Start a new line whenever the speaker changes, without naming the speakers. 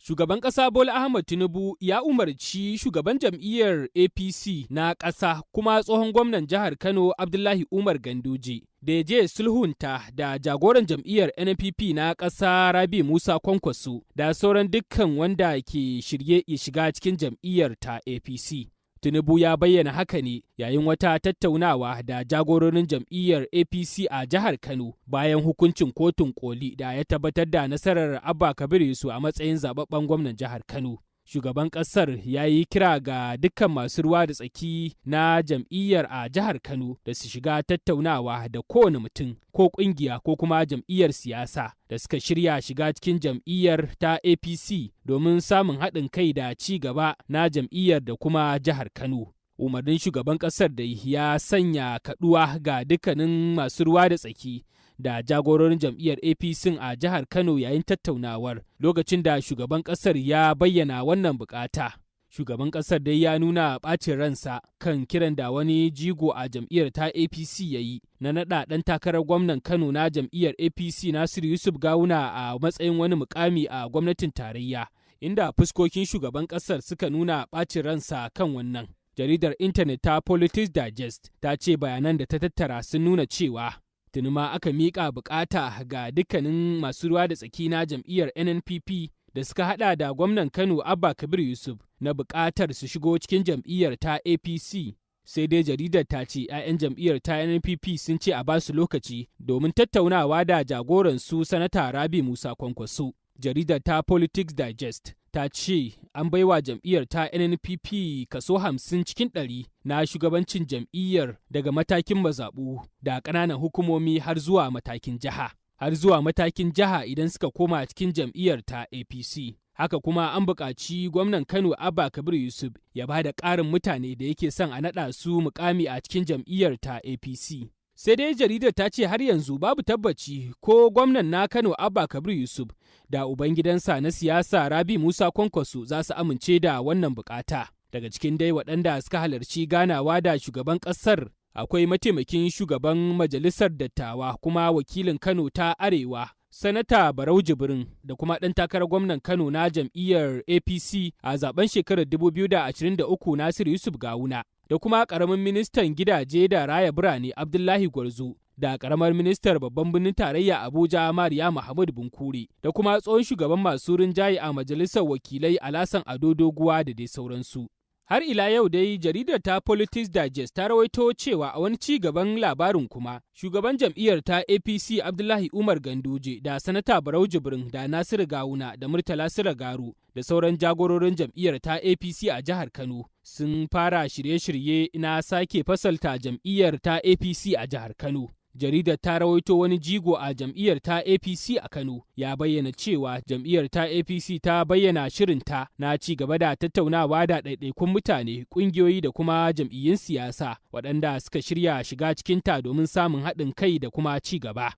Shugaban ƙasa Bola Ahmed Tinubu ya umarci shugaban jam'iyyar APC na ƙasa kuma tsohon gwamnan jihar Kano Abdullahi Umar Ganduje da ya je sulhunta da jagoran jam'iyyar NNPP na ƙasa Rabi Musa Kwankwaso da sauran dukkan wanda ke shirye ya shiga cikin jam'iyyar ta APC. Tinubu ya bayyana haka ne yayin wata tattaunawa da jagororin jam'iyyar APC a jihar Kano bayan hukuncin kotun koli da ya tabbatar da nasarar Abba Kabir Yusuf a matsayin zababben gwamnan jihar Kano. Shugaban ƙasar ya yi kira ga dukkan masu ruwa da tsaki na jam'iyyar a jihar Kano da su shiga tattaunawa da kowane mutum ko ƙungiya ko kuma jam'iyyar siyasa da suka shirya shiga cikin jam'iyyar ta APC domin samun haɗin kai da ci gaba na jam'iyyar da kuma jihar Kano. Umarnin shugaban ƙasar da ya sanya kaɗuwa ga dukkanin masu ruwa da tsaki da jagororin jam'iyyar APC a jihar Kano yayin tattaunawar lokacin da shugaban ƙasar ya bayyana wannan bukata. Shugaban ƙasar dai ya nuna ɓacin ransa kan kiran da wani jigo a jam'iyyar ta APC ya yi na naɗa ɗan takarar gwamnan Kano na jam'iyyar APC Nasiru Yusuf Gawuna a matsayin wani mukami a gwamnatin tarayya, inda fuskokin shugaban ƙasar suka nuna ɓacin ransa kan wannan. Jaridar intanet ta Politics Digest ta ce bayanan da ta tattara sun nuna cewa tuni ma aka miƙa bukata ga dukkanin masu ruwa da tsaki na jam'iyyar NNPP da suka hada da gwamnan Kano Abba Kabir Yusuf na bukatar su shigo cikin jam'iyyar ta APC. Sai dai jaridar ta ce 'ya'yan jam'iyyar ta NNPP sun ce a basu lokaci domin tattaunawa da jagoransu Sanata Rabi Musa Kwankwaso. Jaridar ta Politics Digest ta ce an baiwa jam'iyyar ta NNPP kaso 50 cikin 100 na shugabancin jam'iyyar daga matakin mazaɓu da ƙananan hukumomi har zuwa matakin jiha. Har zuwa matakin jiha idan suka koma cikin jam'iyyar ta APC. Haka kuma an buƙaci gwamnan Kano Abba Kabir Yusuf ya ba da ƙarin mutane da yake son a naɗa su mukami a cikin jam'iyyar ta APC. Sai dai jaridar ta ce har yanzu babu tabbaci ko gwamnan na Kano Abba Kabir Yusuf da ubangidansa na siyasa Rabi Musa Kwankwaso za su amince da wannan bukata. Daga cikin dai waɗanda suka halarci ganawa da shugaban ƙasar akwai mataimakin shugaban majalisar dattawa kuma wakilin Kano ta Arewa Sanata Barau Jibrin da kuma ɗan takarar gwamnan Kano na jam'iyyar APC a zaben shekarar 2023 Nasiru Yusuf Gawuna. Da kuma ƙaramin ministan gidaje da raya birane Abdullahi Gwarzo, da ƙaramar ministar babban birnin tarayya Abuja Mariya Muhammad Bunkure, da kuma tsohon shugaban masu rinjaye a majalisar wakilai Alasan Ado Doguwa da dai sauransu. Har ila yau dai jaridar ta Politics Digest ta rawaito cewa a wani ci gaban labarin kuma shugaban jam'iyyar ta APC Abdullahi Umar Ganduje da Sanata Barau Jibrin da Nasiru Gawuna da Murtala Siragaru da sauran jagororin jam'iyyar ta APC a jihar Kano sun fara shirye-shirye na sake fasalta jam'iyyar ta APC a jihar Kano. Jaridar ta rawaito wani jigo a jam'iyyar ta APC a Kano ya bayyana cewa jam'iyyar ta APC ta bayyana shirinta na ci gaba da tattaunawa da ɗaiɗaikun mutane, ƙungiyoyi da kuma jam'iyyun siyasa waɗanda suka shirya shiga cikinta domin samun haɗin kai da kuma ci gaba.